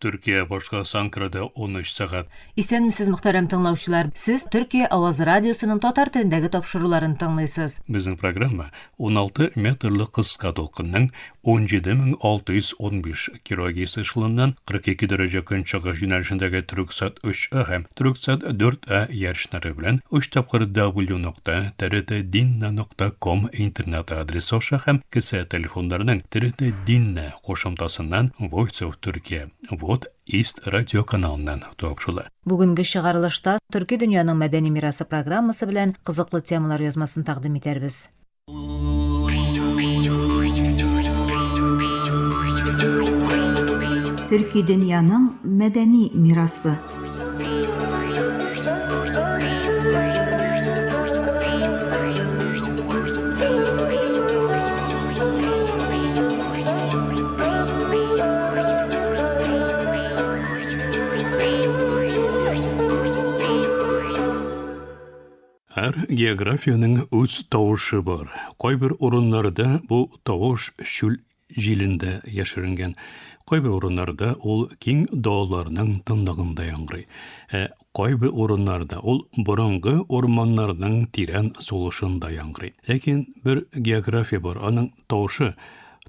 Türkiye başkası Ankara'da 13 saat. Исәнмесез, мөхтәрәм тыңлаучылар. Сез Төркия аваз радиосының татар телендәге тапшыруларын тыңлыйсыз. Bizning programma 16 metrli qisqa to'lqinning 17615 kHz ышылыннан 42 дәрәҗә көнчыгыш юнәлешендәге Türksat 3A һәм Türksat 4A ярышлары белән 3 тапкыр w.trt.dinna.com интернет адресы аша һәм кесә телефоннарының TRT Dinna кушымтасыннан Voice of Turkey East радио каналыннан тапшыла. Бүгенге чыгарылышта Төрки дөньяның мәдәни мирасы программасы белән кызыклы темалар язмасын тәкъдим итәрбез. Төрки дөньяның мәдәни мирасы. Һәр географияның үз тавышы бар. Кайбер урыннарда бу тавыш шүл җилендә яшеренгән. Кайбер урыннарда ул киң дауларның тынлыгында яңгырый. Кайбер урыннарда ул борынгы орманнарның тирән сулышында яңгырый. Ләкин бер география бар, аның тавышы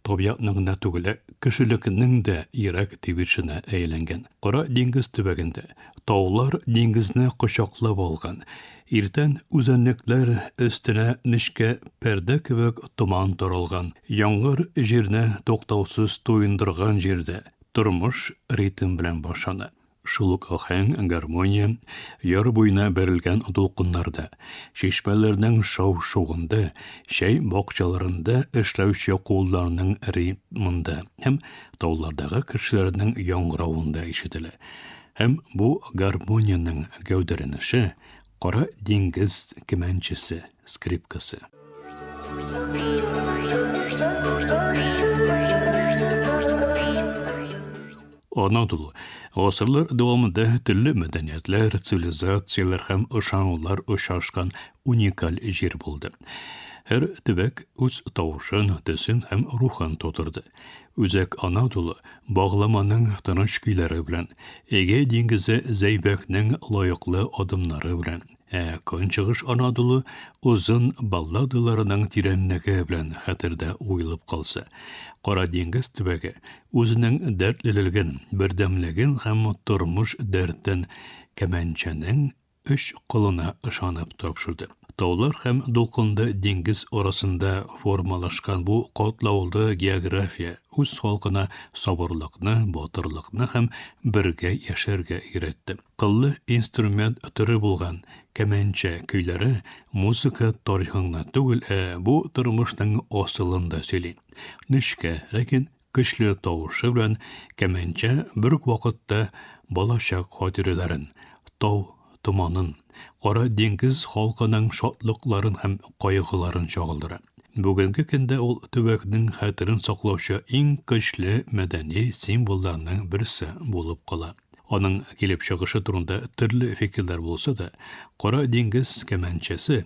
табигатьнең дә түгел, кешелекнең дә йөрәк тибешенә әйләнгән. Кара диңгез төбәгендә таулар диңгезне кочаклап алган. Иртән үзәнлекләр өстенә нечкә пәрдә кебек томан таралган. Яңгыр җирне туктаусыз туендырган җирдә тормыш ритм белән башлана. Шул ук аһәң, гармония, яр буена бәрелгән дулкыннарда, чишмәләрнең шау-шугында, чәй бакчаларында эшләүче кулларның ритмында һәм таулардагы кешеләрнең яңгыравында ишетелә. Һәм бу гармонияның гәүдәләнеше Кара диңгез кемәнчесе, скрипкасы. Анадолу гасырлар дәвамында төрле мәдәниятләр, цивилизацияләр һәм ышанулар очрашкан уникаль җир булды. Һәр төбәк үз тавышын, төсен һәм рухын тудырды. Үзәк Анадолу багламаның тыныч көйләре белән, Эге диңгезе Зәйбәкнең лаеклы адымнары белән, Көнчыгыш Анадолу узын балладаларының тирәнлеге белән хәтердә уелып калса, Кара диңгез төбәге үзенең дәртлелеген, бердәмлеген һәм тормыш дәртен кәмәнчәнең үч кулына ышанып тапшырды. Таулар һәм дулкынлы диңгез арасында формалашкан бу катлаулы география үз халкына сабырлыкны, батырлыкны һәм бергә яшәргә өйрәтте. Кыллы инструмент түре булган кәмәнчә көйләре музыка тарихында түгел, бу тормышның асылында сөйли. Нечкә, ләкин көчле тавышы белән кәмәнчә бер үк вакытта балачак хатирәләрен, тау томанын, Кара диңгез халкының шатлыкларын һәм кайгыларын чагылдыра. Бүгенге көндә ул төбәкнең хәтерен саклаучы иң көчле мәдәни символларның берсе булып кала. Аның килеп чыгышы турында төрле фикерләр булса да, Кара диңгез кәмәнчәсе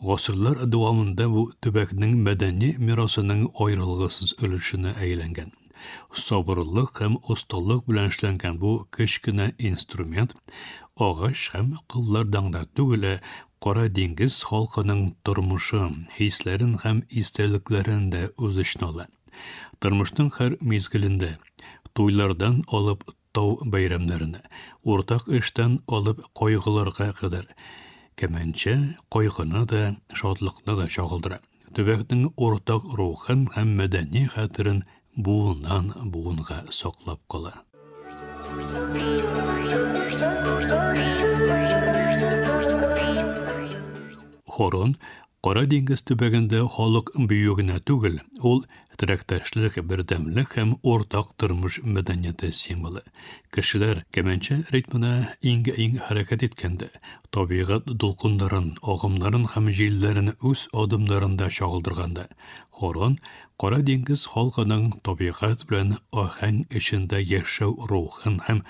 гасырлар дәвамында бу төбәкнең мәдәни мирасының аерылгысыз өлешенә әйләнгән. Сабырлык һәм осталык белән эшләнгән бу кечкенә инструмент агач һәм кыллардан да түгел, Кара диңгез халкының тормышын, хисләрен һәм истәлекләрен дә үз эченә ала. Тормышның һәр мизгелендә, туйлардан алып тау бәйрәмнәренә, уртак эштән алып кайгыларга кадәр, кәмәнчә кайгыны да, шатлыкны да чагылдыра. Төбәкнең уртак рухын һәм мәдәни хәтерен буыннан буынга саклап кала. Хорон Кара диңгез төбәгендә халык бөегенә түгел, ул терәктәшлек, бердәмлек һәм уртак тормыш мәдәнияте символы. Кешеләр кәмәнчә ритмына иң хәрәкәт иткәндә, табигать дулкыннарын, агымнарын һәм җилләрен үз адымнарында чагылдырганда, Хорон Кара диңгез халкының табигать белән аһәң эчендә яшәү рухын һәм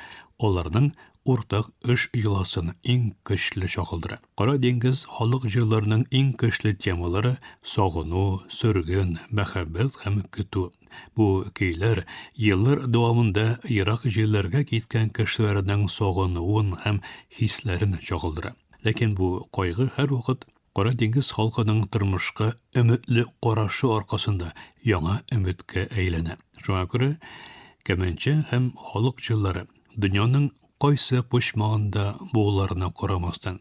аларның уртак эш йоласын иң көчле чагылдыра. Кара диңгез халык җырларының иң көчле темалары сагыну, сөрген, мәхәббәт һәм көтү. Bu köйләр еллар дәвамында ерак җирләргә киткән кешеләрнең сагынуын һәм хисләрен чагылдыра. Ләкин бу кайгы һәр вакыт Кара диңгез халкының тормышка өметле карашы аркасында яңа өметкә әйләнә. Шуңа күрә кәмәнче һәм халык җырлары дөньяның кайсы почмагында булуларына карамастан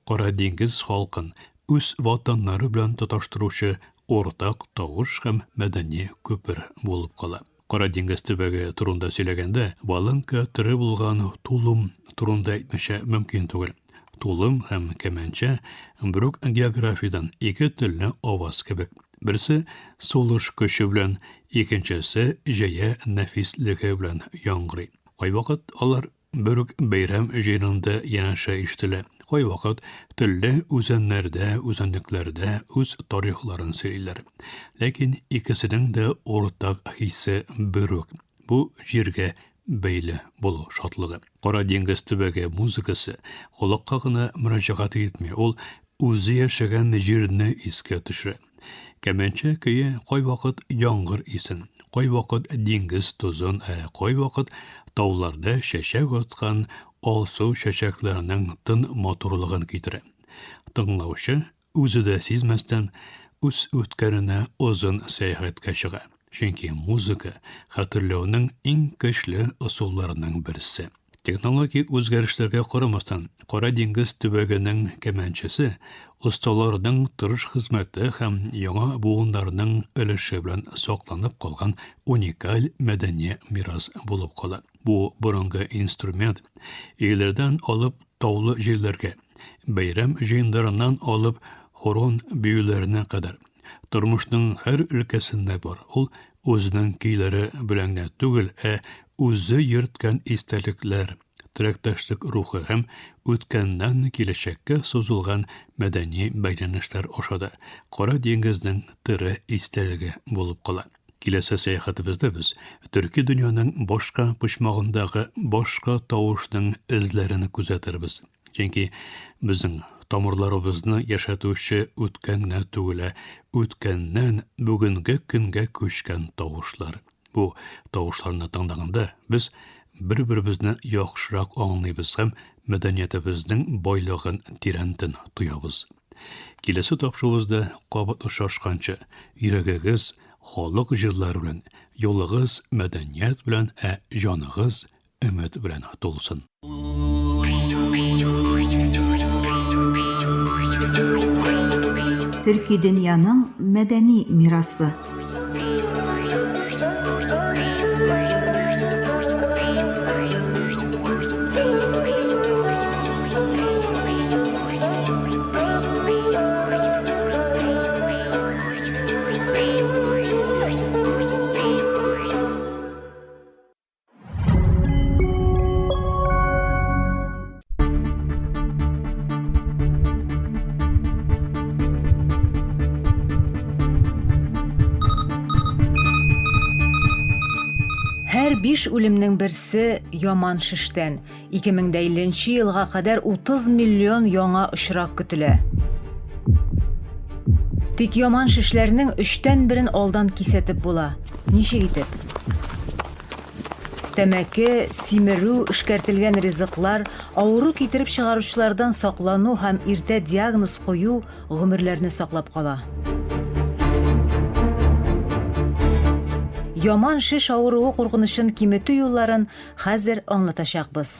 Кара диңгез халкын үз ватаннары белән тоташтыручы ортак тавыш һәм мәдәни күпер булып кала. Кара диңгез төбәге турында сөйләгәндә, Балынка тирә булган Тулым турында әйтмәшә мөмкин түгел. Тулым һәм кәмәнче бер географиядан ике телле аваз кебек. Берсе сулыш көче белән, икенчесе җәя нәфислеге белән яңгырый. Кайвакыт алар бер бәйрәм җыенында янәшә ишетелә. Кайвакыт телле үзәннәрдә, үзәнлекләрдә үз тарихларын сөйлиләр. Ләкин икесенең дә ортак хисе бер үк. Бу җиргә бәйле булу шатлыгы. Кара диңгез төбәге музыкасы холыкка гына мөрәҗәгать итми, ул үзе яшәгән җирне искә төшерә. Кәмәнче көе кайвакыт яңгыр исен, кайвакыт диңгез тузын, кайвакыт тауларда чәчәк аткан алсу чәчәкләренең тын матурлыгын китерә. Тыңлаучы үзе дә сизмәстән үз үткәренә озын сәяхәткә чыга. Чөнки музыка хәтерләүнең иң көчле ысулларының берсе. Технологик үзгәрешләргә карамастан, Кара диңгез төбәгенең кәмәнчесе осталарының тырыш хезмәте һәм яңа буыннарның өлеше белән сакланып калган уникаль мәдәни мирас булып кала. Бу борынгы инструмент иләрдән алып таулы җирләргә, бәйрәм җыеннарыннан алып хорон биюләренә кадәр тормышның һәр өлкәсендә бар. Ул үзенең көйләре белән генә түгел, үзе йөрткән истәлекләр, терәктәшлек рухы һәм үткәннән киләчәккә сузылган мәдәни бәйләнешләр ашада Кара диңгезнең тире истәлеге булып кала. Киләсе сәяхәтебездә без төрки дөньяның башка почмагындагы башка тавышның эзләрен күзәтербез. Чөнки безнең тамырларыбызны яшәтүче үткәнне түгел, үткәннән бүгенге көнгә күчкән тавышлар. Бу тавышларны тыңлаганда без бер-беребезне яхшырак аңлыйбыз һәм мәдәниятебезнең байлыгын тирәнтен тоябыз. Киләсе тапшырыбызда кабат ошашканчы йөрәгегез халык җырлары белән, юлыгыз мәдәният белән, җаныгыз өмет белән тулсын. Төрки дөньяның мәдәни мирасы. Һәр 5 үлемнең берсе яман шештән. 2050 елга кадәр 30 миллион яңа очрак көтелә. Тик яман шешләрнең 3тән 1-ен алдан кисәтеп була. Ничек итеп? Тәмәке, симерү, эшкәртелгән ризыклар, авыру китереп чыгаручылардан саклану һәм иртә диагноз кую гомерләрне саклап кала. Яман шиш авыруы куркынычын киметү юлларын хәзер аңлатачакбыз.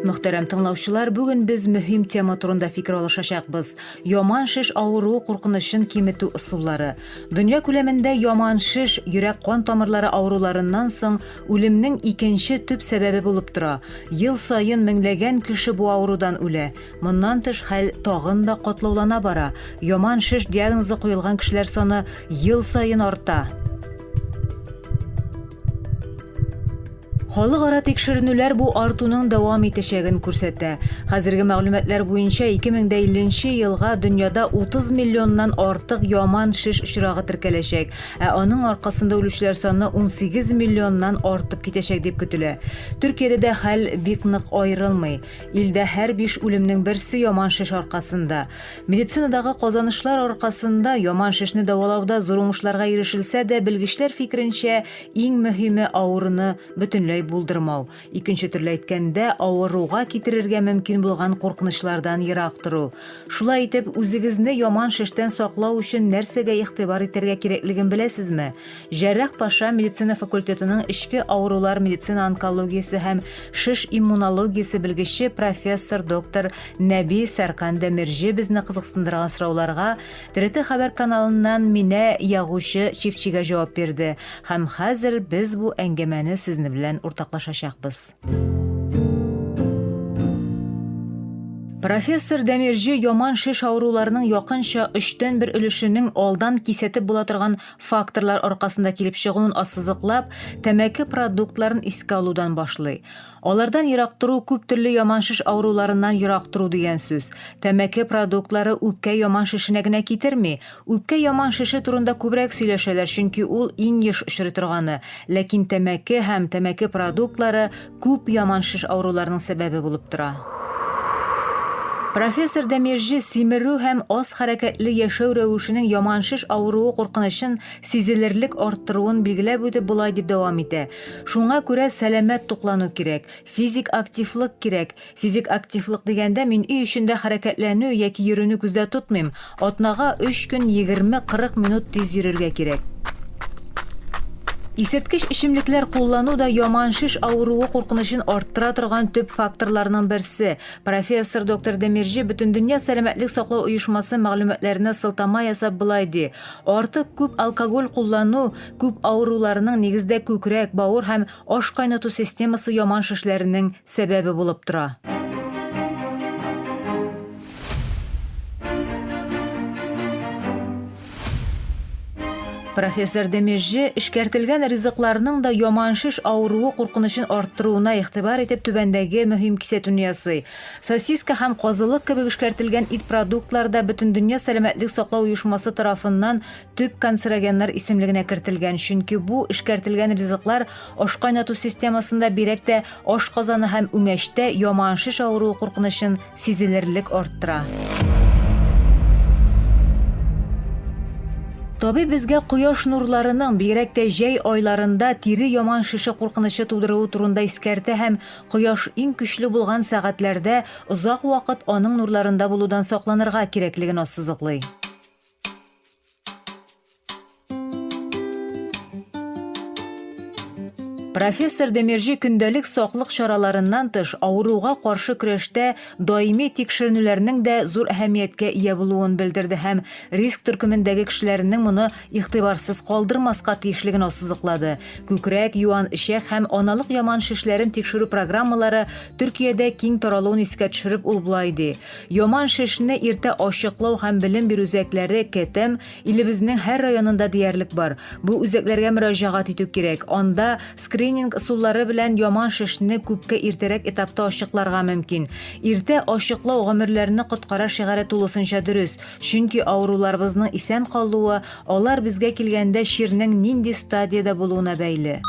Мөхтәрәм тыңлаучылар, бүген без мөһим тема турында фикер алышачакбыз. Яман шиш авыруы куркынычын киметү ысуллары. Дөнья күләмендә яман шиш йөрәк кан тамырлары авыруларыннан соң үлемнең икенче төп сәбәбе булып тора. Ел саен меңләгән кеше бу авырудан үлә. Моннан тыш хәл тагын да катлаулана бара. Яман шиш диагнозы куелган кешеләр саны ел саен арта. Халыкара тикшеренүләр бу артуның дәвам итәчәген күрсәтә. Хәзерге мәгълүматлар буенча 2050 елга дөньяда 30 миллионнан артык яман шиш очрагы теркәләчәк, ә аның аркасында үлүчеләр саны 18 миллионнан артып китәчәк дип көтелә. Төркиядә дә хәл бик нык аерылмый. Илдә һәр 5 үлемнең берсе яман шиш аркасында. Медицинадагы казанышлар аркасында яман шишне дәвалауда зур уңышларга ирешелсә дә, белгечләр фикеренчә иң мөһиме авыруны бөтенләй булдырмау. Икенче төрле әйткәндә, авыруга китерергә мөмкин булган куркынычлардан ерак тору. Шулай итеп, үзегезне яман шиштән саклау өчен нәрсәгә игътибар итәргә кирәклеген беләсезме? Җәррах Паша медицина факультетының эчке авырулар медицина онкологиясе һәм шиш иммунологиясе белгече профессор доктор Нәби Сәркан Дәмирҗи безне кызыксындырган сорауларга ТРТ хәбәр каналыннан мине ягучы чифчигә җавап бирде. Һәм хәзер без бу әңгәмәне сезне белән уртаклашачакбыз. Профессор Дәмирҗи яман шиш авыруларының якынча 3/1 өлешенең алдан кисәтеп була торган факторлар аркасында килеп чыгуын ассызыклап, тәмәке продуктларын искә алудан башлый. Алардан ерак тору күп төрле яман шиш авыруларыннан ерак тору дигән сүз. Тәмәке продуктлары үпкә яман шишенә генә китерми. Үпкә яман шише турында күбрәк сөйләшәләр, чөнки ул иң еш очрый торганы. Ләкин тәмәке һәм тәмәке продуктлары күп яман шиш авыруларының сәбәбе булып тора. Профессор Дәмирҗи симерү һәм аз хәрәкәтле яшәү рәвешенең яман шиш авыруы куркынычын сизелерлек арттыруын билгеләп үтеп булай дип дәвам итә. Шуңа күрә сәламәт туклану кирәк, физик активлык кирәк. Физик активлык дигәндә мин өй эчендә хәрәкәтләнү яки йөрүне күздә тотмыйм. Атнага 3 көн 20-40 минут тиз йөрергә кирәк. Исерткеч эчемлекләр куллану да яман шиш авыруы куркынычын арттыра торган төп факторларның берсе. Профессор доктор Дәмирҗи Бөтендөнья сәламәтлек саклау оешмасы мәгълүматларына сылтама ясап булай ди. Артык күп алкоголь куллану күп авыруларның нигездә күкрәк, бавыр һәм аш кайнату системасы яман шишләренең сәбәбе булып тора. Профессор Дәмирҗи эшкәртелгән ризыкларның да яман шиш авыруы куркынычын арттыруына игътибар итеп түбәндәге мөһим кисәтүне ясый. Сосиска һәм казылык кебек эшкәртелгән ит продуктларда Бөтендөнья сәламәтлек саклау оешмасы тарафыннан төп канцерогеннар исемлегенә кертелгән, чөнки бу эшкәртелгән ризыклар аш кайнату системасында бирәк тә аш казаны һәм үңәштә яман шиш авыруы куркынычын сизелерлек арттыра. Табиб безгә кояш нурларының бигрәк тә җәй айларында тире яман шише куркынычы тудыруы турында искәртә һәм кояш иң көчле булган сәгатьләрдә озак вакыт аның нурларында булудан сакланырга кирәклеген ассызыклый. Профессор Дәмирҗи көндәлек саклык чараларыннан тыш авыруга каршы көрәштә даими тикшеренүләрнең дә зур әһәмияткә ия булуын белдерде һәм риск төркемендәге кешеләрнең моны игътибарсыз калдырмаска тиешлеген ассызыклады. Күкрәк, юан ишәк һәм аналык яман шишләрен тикшерү программалары Төркиядә киң таралуын искә төшереп ул булай ди. Яман шишне иртә ачыклау һәм белем бирү үзәкләре Кетем илебезнең һәр районында диярлек бар. Бу үзәкләргә мөрәҗәгать итү кирәк. Анда скрининг усуллары белән яман шишне күпкә иртәрәк этапта ачыкларга мөмкин. Иртә ачыклау гомерләрне коткара шигъре тулысынча дөрес, чөнки авыруларыбызның исән калуы алар безгә килгәндә чирнең нинди стадиядә булуына бәйле.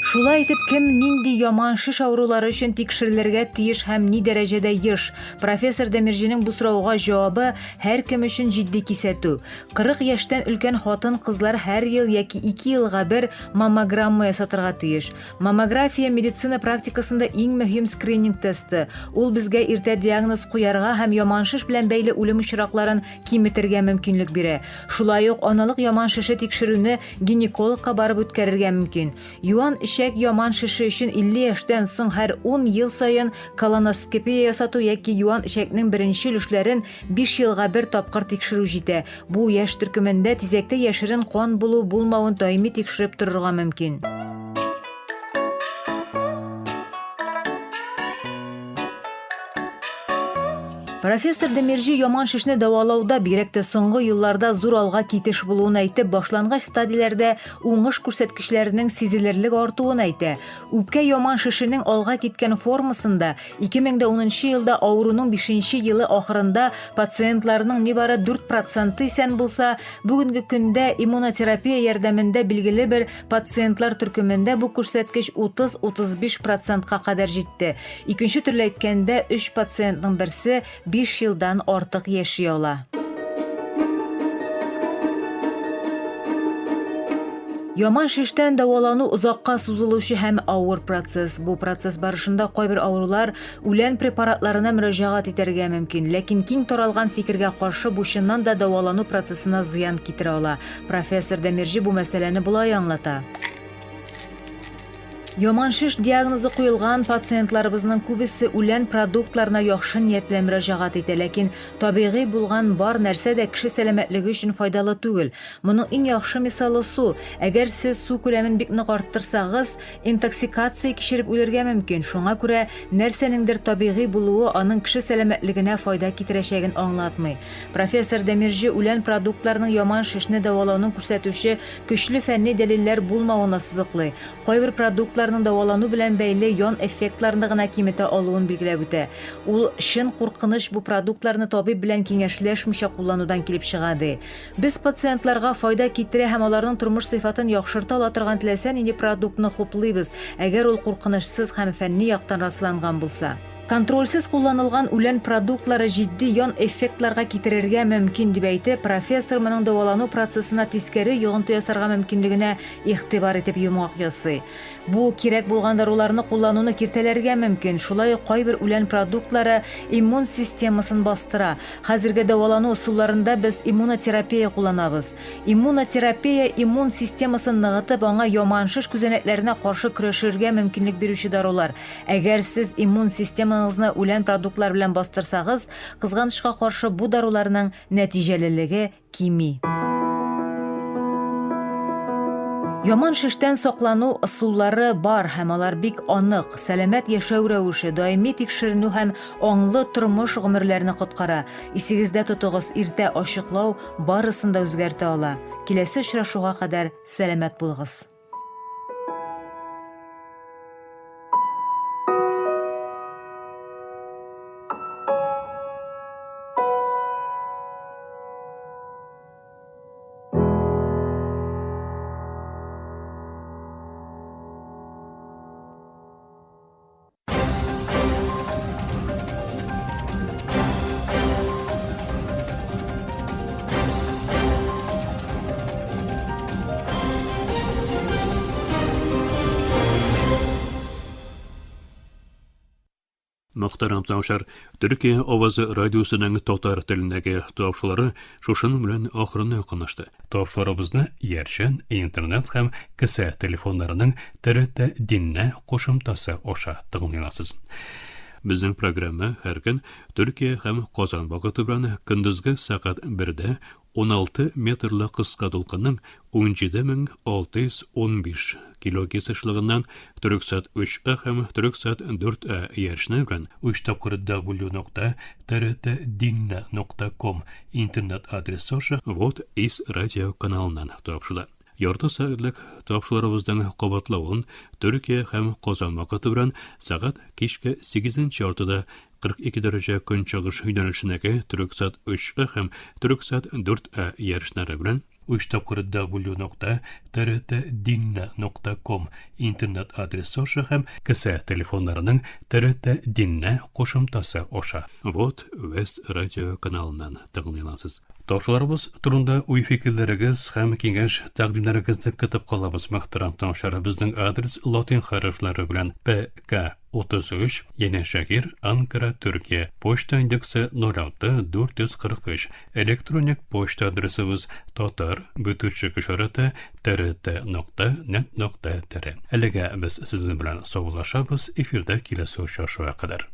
Шулай итеп, кем нинди яман шиш авырулары өчен тикшерелергә тиеш һәм ни дәрәҗәдә еш? Профессор Дәмирҗинең бу сорауга җавабы һәр кем өчен җитди кисәтү. 40 яшьтән өлкән хатын-кызлар һәр ел яки 2 елга бер маммограмма ясатырга тиеш. Маммография медицина практикасында иң мөһим скрининг тесты. Ул безгә иртә диагноз куярга һәм яман шиш белән бәйле үлем очракларын киметергә мөмкинлек бирә. Шулай ук аналык яман шише тикшерүне гинекологка барып үткәрергә мөмкин. Юан ишәк яман шише өчен 50 яшьтән соң һәр 10 ел саен колоноскопия ясату яки юан ишәкнең беренче өлешләрен 5 елга бер тапкыр тикшерү җитә. Бу яшь төркемендә тизәктә яшерен кан булу булмавын даими тикшереп торырга мөмкин. Профессор Демиржи яман шишне давалауда бигрәк тә соңгы елларда зур алга китеш булуын әйтеп, башлангыч стадияләрдә уңыш күрсәткечләренең сизелерлек артуын әйтә. Үпкә яман шишенең алга киткән формасында 2010 елда авыруның 5-нче елы ахырында пациентларның нибары 4% исән булса, бүгенге көндә иммунотерапия ярдәмендә билгеле бер пациентлар төркемендә бу күрсәткеч 30-35%-ка кадәр җитте. Икенче төрле әйткәндә 3 пациентның берсе 5 yıldan артык яши ала. Яман шиштән давалану озакка сузылучы һәм авыр процесс. Бу процесс барышында кайбер авырулар үлән препаратларына мөрәҗәгать итәргә мөмкин, ләкин киң таралган фикергә каршы бу чыннан да давалану процессына зыян китерә ала. Профессор Демиржи бу мәсьәләне булай аңлата. Яман шиш диагнозы куелган пациентларыбызның күбесе үлән продуктларына яхшы ният белән мөрәҗәгать итә, ләкин табигый булган бар нәрсә дә кеше сәламәтлеге өчен файдалы түгел. Моның иң яхшы мисалы су. Әгәр сез су күләмен бик нык арттырсагыз, интоксикация кичереп үләргә мөмкин. Шуңа күрә нәрсәнеңдер табигый булуы аның кеше сәламәтлегенә файда китерәчәген аңлатмый. Профессор Демиржи үлән продуктларының яман шишне давалауның күрсәтүче көчле фәнни дәлилләр булмавына сызыклый. Кайбер продуктлар давалану белән бәйле ян эффектларны гына киметә алуын билгеләп үтә. Ул шин куркыныч бу продуктларны табиб белән киңәшләшмичә кулланудан килеп чыга ди. Без пациентларга файда китерә һәм аларның тормыш сыйфатын яхшырта ала торган теләсә нинди продуктны хуплыйбыз, әгәр ул куркынычсыз һәм фәнни яктан расланган булса. Контрольсыз кулланылган үлән продуктлары җитди ян эффектларга китерергә мөмкин дип әйтеп, профессор моның давалану процессына тискәре йогынты ясарга мөмкинлегенә игътибар итеп йомгак ясый. Бу кирәк булган даруларны куллануны киртәләргә мөмкин. Шулай ук кайбер үлән продуктлары иммун системасын бастыра. Хәзерге давалану ысулларында без иммунотерапия кулланабыз. Иммунотерапия иммун системасын ныгытып, аңа яман шиш күзәнәкләренә каршы көрәшергә мөмкинлек бирүче дарулар. Әгәр сез иммун системаны үлән продуктлар белән бастырсагыз, кызганычка каршы бу даруларның нәтиҗәлелеге кими. Яман шиштән саклану ысуллары бар һәм алар бик анык. Сәламәт яшәү рәвеше, даими тикшеренү һәм аңлы тормыш гомерләрне коткара. Исегездә тотыгыз, иртә ачыклау барысын да үзгәртә ала. Киләсе очрашуга кадәр сәламәт булыгыз. Мөхтәрәм тыңлаучылар, Төркия авазы радиосының татар телендәге тапшырулары шушының белән ахырына якынлашты. Тапшыруларыбызны Яршан, интернет һәм кесә телефоннарының ТРТ динне кушымтасы аша тыңлыйларсыз. Безнең программа һәр көн Төркия һәм Казан вакыты белән көндезге сәгать 1дә 16 метрлы кыска дулкынның 17615 килогерц-лыгыннан Төрксат 3 һәм Төрксат 4 ярышны белән w.trt.dinna.com интернет адресы аша вот из радио каналыннан тапшырыла. Ярты сәгатьлек тапшыруларыбызның кабатлавын Төркия һәм Казан вакыты белән сәгать кичке 8нче яртыда 42 дәрәҗә көнчыгыш юнәлешендәге Төрксат 3 һәм Төрксат 4 ярышлары белән w.trt.dinna.com интернет адресы аша һәм кесә телефоннарының ТРТ динне кушымтасы аша вот вес радио каналыннан тыңлыйларсыз. Тапшыруларыбыз турында уй-фикерләрегез һәм киңәш тәкъдимнәрегезне көтеп калабыз. Мөхтәрәм тыңлаучылар, безнең адрес латин хәрефләре белән ПК 33, Яне Шакир, Анкара, Төркия. Почта индексы 06443. Электроник почта адресыбыз tatar@trt.net.tr. Әлегә без сезнең белән саулашабыз. Эфирдә киләсе очрашуга кадәр.